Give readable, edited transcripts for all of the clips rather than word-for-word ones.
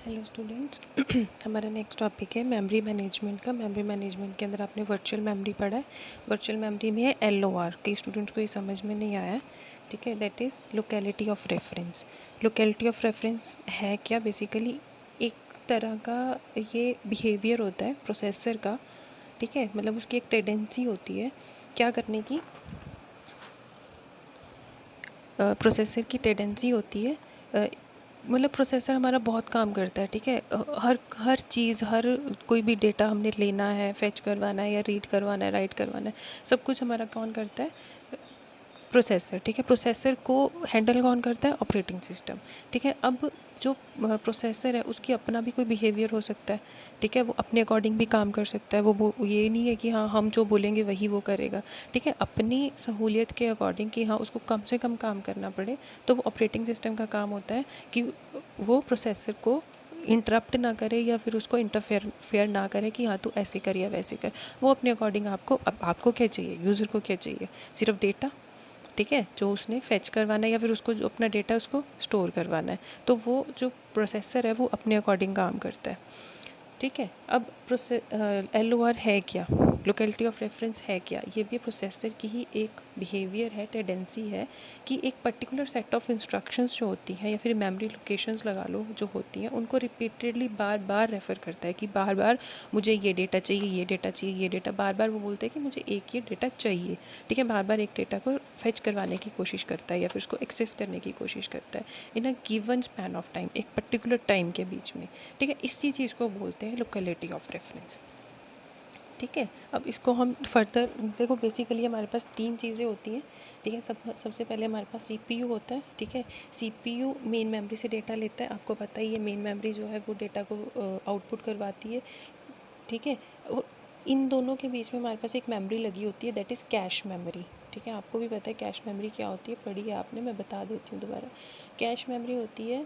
Hello students हमारा next topic है memory management का। मेमोरी मैनेजमेंट के अंदर आपने वर्चुअल मेमोरी पढ़ा है। वर्चुअल मेमोरी में है LOR। कई स्टूडेंट्स को ये समझ में नहीं आया है, ठीक है। That is locality of reference. Locality of reference है क्या? बेसिकली एक तरह का ये बिहेवियर होता है प्रोसेसर का, ठीक है। मतलब उसकी एक टेंडेंसी होती है क्या करने की, प्रोसेसर की टेंडेंसी होती है, मतलब प्रोसेसर हमारा बहुत काम करता है, ठीक है। हर हर चीज़, हर कोई भी डेटा हमने लेना है, फेच करवाना है या रीड करवाना है, राइट करवाना है, सब कुछ हमारा कौन करता है? प्रोसेसर, ठीक है। प्रोसेसर को हैंडल कौन करता है? ऑपरेटिंग सिस्टम, ठीक है। अब जो प्रोसेसर है उसकी अपना भी कोई बिहेवियर हो सकता है, ठीक है। वो अपने अकॉर्डिंग भी काम कर सकता है। वो ये नहीं है कि हाँ हम जो बोलेंगे वही वो करेगा, ठीक है। अपनी सहूलियत के अकॉर्डिंग कि हाँ उसको कम से कम काम करना पड़े, तो वो ऑपरेटिंग सिस्टम का काम होता है कि वो प्रोसेसर को इंटरप्ट ना करे या फिर उसको इंटरफेयर ना करे कि हाँ तू ऐसे कर या वैसे कर। वो अपने अकॉर्डिंग आपको क्या चाहिए, यूज़र को क्या चाहिए? सिर्फ डेटा, ठीक है, जो उसने फेच करवाना है या फिर उसको जो अपना डेटा उसको स्टोर करवाना है। तो वो जो प्रोसेसर है वो अपने अकॉर्डिंग काम करता है, ठीक है। अब LOR है क्या? लोकेलिटी ऑफ रेफरेंस है क्या? ये भी प्रोसेसर की ही एक बिहेवियर है, टेंडेंसी है कि एक पर्टिकुलर सेट ऑफ इंस्ट्रक्शंस जो होती हैं या फिर मेमोरी लोकेशंस लगा लो जो होती हैं, उनको रिपीटेडली बार बार रेफ़र करता है कि बार बार मुझे ये डेटा चाहिए, ये डेटा चाहिए, ये डेटा, बार बार वो बोलते हैं कि मुझे एक ये डेटा चाहिए, ठीक है। बार बार एक डेटा को फेच करवाने की कोशिश करता है या फिर उसको एक्सेस करने की कोशिश करता है in a given span of time, एक पर्टिकुलर टाइम के बीच में, ठीक है। इसी चीज़ को बोलते हैं लोकेलिटी ऑफ रेफरेंस, ठीक है। अब इसको हम फर्दर देखो, बेसिकली हमारे पास तीन चीज़ें होती हैं, ठीक है। सबसे पहले हमारे पास CPU होता है, ठीक है। CPU मेन मेमोरी से डेटा लेता है, आपको पता ही है मेन मेमोरी जो है वो डेटा को आउटपुट करवाती है, ठीक है। और इन दोनों के बीच में हमारे पास एक मेमोरी लगी होती है, दैट इज़ कैश मेमोरी, ठीक है। आपको भी पता है कैश मेमोरी क्या होती है, पढ़ी है आपने, मैं बता देती हूँ दोबारा। कैश मेमोरी होती है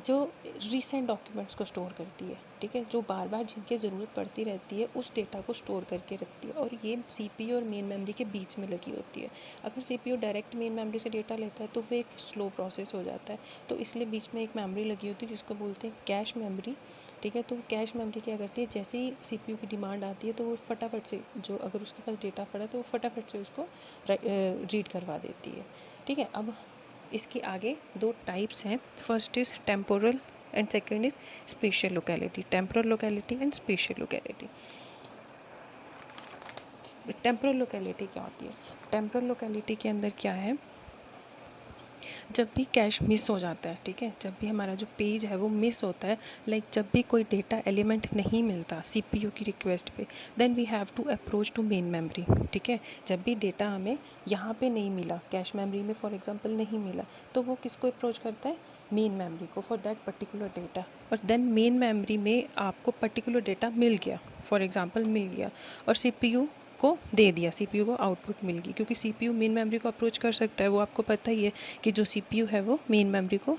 जो रीसेंट डॉक्यूमेंट्स को स्टोर करती है, ठीक है। जो बार बार जिनकी ज़रूरत पड़ती रहती है उस डेटा को स्टोर करके रखती है, और ये CPU और मेन मेमोरी के बीच में लगी होती है। अगर CPU डायरेक्ट मेन मेमोरी से डेटा लेता है तो वो एक स्लो प्रोसेस हो जाता है, तो इसलिए बीच में एक मेमोरी लगी होती है जिसको बोलते हैं कैश मेमोरी, ठीक है। तो कैश मेमोरी क्या करती है, जैसे ही CPU की डिमांड आती है तो वो फटाफट से, जो अगर उसके पास डेटा पड़ा तो वो फटाफट से उसको रीड करवा देती है, ठीक है। अब इसके आगे दो टाइप्स हैं, first is temporal and second is spatial locality. Temporal locality and spatial locality. Temporal locality क्या होती है? टेम्पोरल लोकेलिटी के अंदर क्या है, जब भी कैश मिस हो जाता है, ठीक है, जब भी हमारा जो पेज है वो मिस होता है, लाइक जब भी कोई डेटा एलिमेंट नहीं मिलता CPU की रिक्वेस्ट पे, then we have to approach to main memory, ठीक है। जब भी डेटा हमें यहाँ पे नहीं मिला, कैश मेमोरी में फॉर एग्जांपल नहीं मिला, तो वो किसको अप्रोच करता है? मेन मेमोरी को, फॉर दैट पर्टिकुलर डेटा। और देन मेन मेमोरी में आपको पर्टिकुलर डेटा मिल गया, फॉर एग्जांपल मिल गया, और CPU को दे दिया, CPU को आउटपुट मिल गई, क्योंकि CPU मेन मेमोरी को अप्रोच कर सकता है, वो आपको पता ही है कि जो CPU है वो मेन मेमोरी को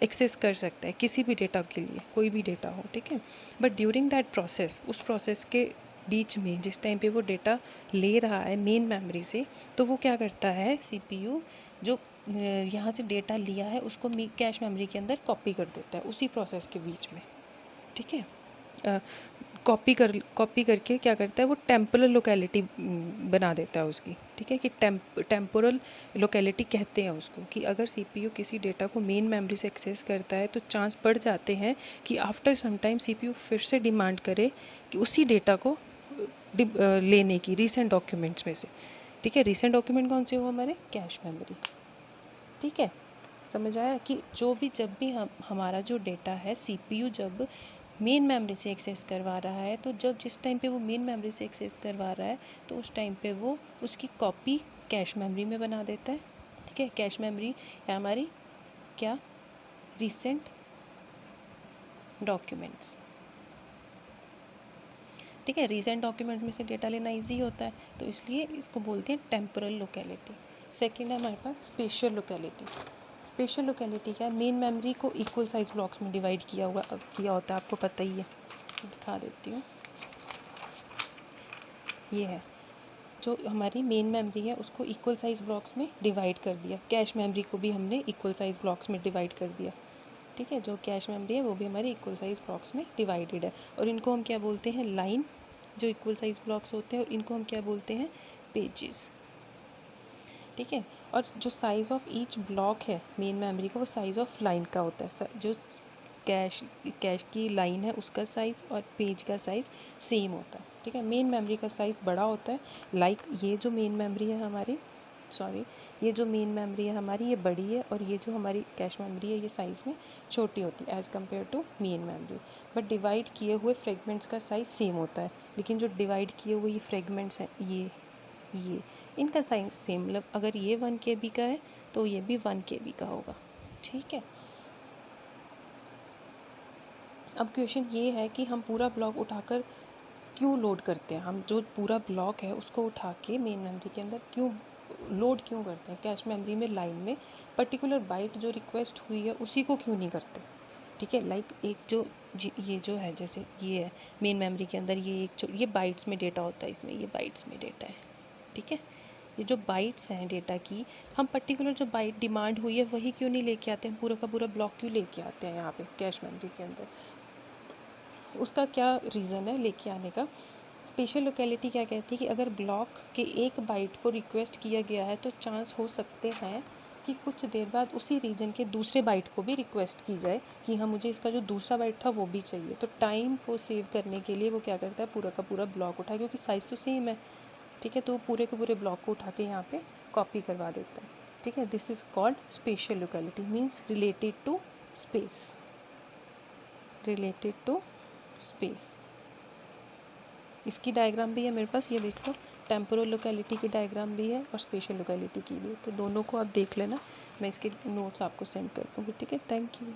एक्सेस कर सकता है किसी भी डेटा के लिए, कोई भी डेटा हो, ठीक है। बट ड्यूरिंग दैट प्रोसेस, उस प्रोसेस के बीच में जिस टाइम पे वो डेटा ले रहा है मेन मेमोरी से, तो वो क्या करता है, CPU जो यहाँ से डेटा लिया है उसको कैश मेमोरी के अंदर कॉपी कर देता है उसी प्रोसेस के बीच में, ठीक है। कॉपी करके क्या करता है, वो टेम्पोरल लोकेलिटी बना देता है उसकी, ठीक है। कि टेम्पोरल लोकेलिटी कहते हैं उसको, कि अगर CPU किसी डेटा को मेन मेमोरी से एक्सेस करता है तो चांस बढ़ जाते हैं कि आफ्टर सम टाइम CPU फिर से डिमांड करे कि उसी डेटा को लेने की रीसेंट डॉक्यूमेंट्स में से, ठीक है। रीसेंट डॉक्यूमेंट कौन से हो हमारे? कैश मेमोरी, ठीक है। समझ आया कि जो भी, जब भी हमारा जो डेटा है CPU जब मेन मेमोरी से एक्सेस करवा रहा है, तो जब जिस टाइम पे वो मेन मेमोरी से एक्सेस करवा रहा है तो उस टाइम पे वो उसकी कॉपी कैश मेमोरी में बना देता है, ठीक है। कैश मेमोरी है हमारी क्या? रीसेंट डॉक्यूमेंट्स, ठीक है। रीसेंट डॉक्यूमेंट में से डेटा लेना इजी होता है, तो इसलिए इसको बोलते हैं टेम्पोरल लोकेलिटी। सेकेंड है हमारे पास स्पेशियल लोकेलिटी। स्पेशल लोकेलिटी क्या है? मेन मेमोरी को इक्वल साइज ब्लॉक्स में डिवाइड किया होता है, आपको पता ही है। दिखा देती हूँ, ये है जो हमारी मेन मेमोरी है, उसको इक्वल साइज ब्लॉक्स में डिवाइड कर दिया। कैश मेमोरी को भी हमने इक्वल साइज ब्लॉक्स में डिवाइड कर दिया, ठीक है, जो कैश मेमोरी है वो भी हमारी इक्वल साइज़ ब्लॉक्स में डिवाइडेड है। और इनको हम क्या बोलते हैं, लाइन, जो इक्वल साइज़ ब्लॉक्स होते हैं, और इनको हम क्या बोलते हैं, पेजेस। ठीक है, और जो साइज़ ऑफ ईच ब्लॉक है मेन मेमोरी का, वो साइज़ ऑफ लाइन का होता है। जो कैश की लाइन है उसका साइज़ और पेज का साइज़ सेम होता है। ठीक है, मेन मेमोरी का साइज़ बड़ा होता है। लाइक ये जो मेन मेमोरी है हमारी, ये जो मेन मेमोरी है हमारी, ये बड़ी है, और ये जो हमारी कैश मेमोरी है ये साइज़ में छोटी होती है as compare to main memory. But divide किए हुए फ्रेगमेंट्स का साइज़ सेम होता है, लेकिन जो डिवाइड किए हुए ये फ्रेगमेंट्स हैं, ये इनका साइज सेम, मतलब अगर ये 1 KB का है तो ये भी 1 KB का होगा। ठीक है, अब क्वेश्चन ये है कि हम पूरा ब्लॉक उठाकर क्यों लोड करते हैं, हम जो पूरा ब्लॉक है उसको उठा के मेन मेमोरी के अंदर क्यों लोड क्यों करते हैं, कैश मेमोरी में लाइन में पर्टिकुलर बाइट जो रिक्वेस्ट हुई है उसी को क्यों नहीं करते। ठीक है, लाइक एक जो ये जो है, जैसे ये है मेन मेमोरी के अंदर, ये ये बाइट्स में डेटा होता है, इसमें ये बाइट्स में डेटा है। ठीक है, ये जो बाइट्स हैं डेटा की, हम पर्टिकुलर जो बाइट डिमांड हुई है वही क्यों नहीं लेके आते हैं, पूरा का पूरा ब्लॉक क्यों लेके आते हैं यहाँ पे कैश मेमोरी के अंदर। उसका क्या रीज़न है लेके आने का। स्पेशल लोकेलिटी क्या कहती है कि अगर ब्लॉक के एक बाइट को रिक्वेस्ट किया गया है तो चांस हो सकते हैं कि कुछ देर बाद उसी रीजन के दूसरे बाइट को भी रिक्वेस्ट की जाए कि हाँ मुझे इसका जो दूसरा बाइट था वो भी चाहिए। तो टाइम को सेव करने के लिए वो क्या करता है, पूरा का पूरा ब्लॉक उठा, क्योंकि साइज़ तो सेम है। ठीक है, तो वो पूरे के पूरे ब्लॉक को उठा के यहाँ पे कॉपी करवा देता है। ठीक है, this is called special locality, means related to space, related to space. इसकी डायग्राम भी है मेरे पास, ये देख लो, टेम्पोरल लोकेलिटी की डायग्राम भी है और स्पेशल लोकेलिटी की भी है, तो दोनों को आप देख लेना। मैं इसके नोट्स आपको सेंड कर दूँगी। ठीक है, थैंक यू।